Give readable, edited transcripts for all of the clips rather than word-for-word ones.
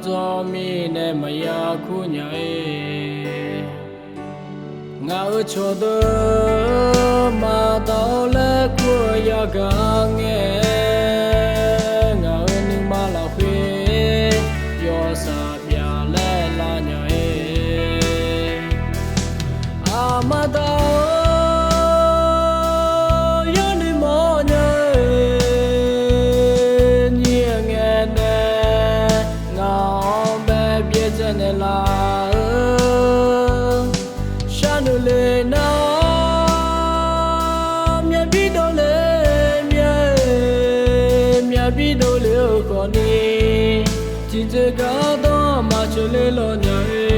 cho mi nè mà ya khu nhảy ngã cho đỡ mà tao lẽ của ya gà nghe ngã nhưng mà là khuya yo sa bia lẽ là nhảy mà tao biết đâu liệu còn đi chỉ giờ cả đó mà chưa lên lo nhảy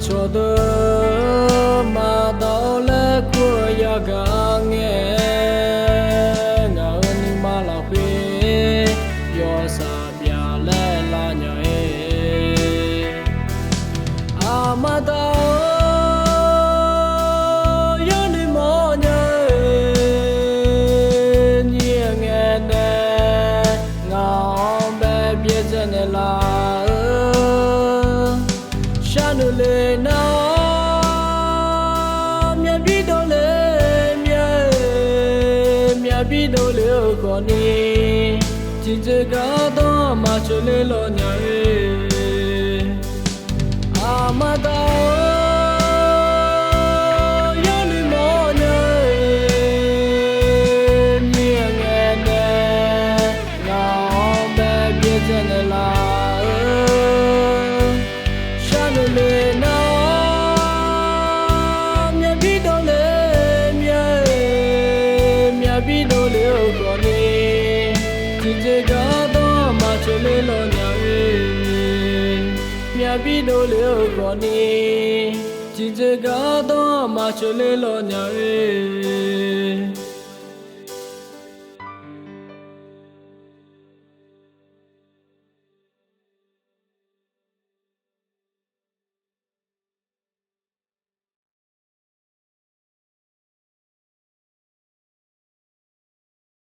cho đỡ mà tao lẽ của ya gà nghe ngã nhưng mà là khuya yo sa bia lẽ là nhảy mà tao yo đi mò nhảy nhẹ nghe nè ngã bé biết chân là le na mia biết đâu liệu còn đi chỉ giờ cả đó mà chưa lên lo nhảy mà tao yo đi mò nhảy nhẹ nghe nè ngã bé biết chân là biết đâu liệu còn đi chỉ giờ cả đó mà chưa lên lo nhảy biết đâu liệu còn đi chỉ giờ cả đó mà chưa lên lo nhảy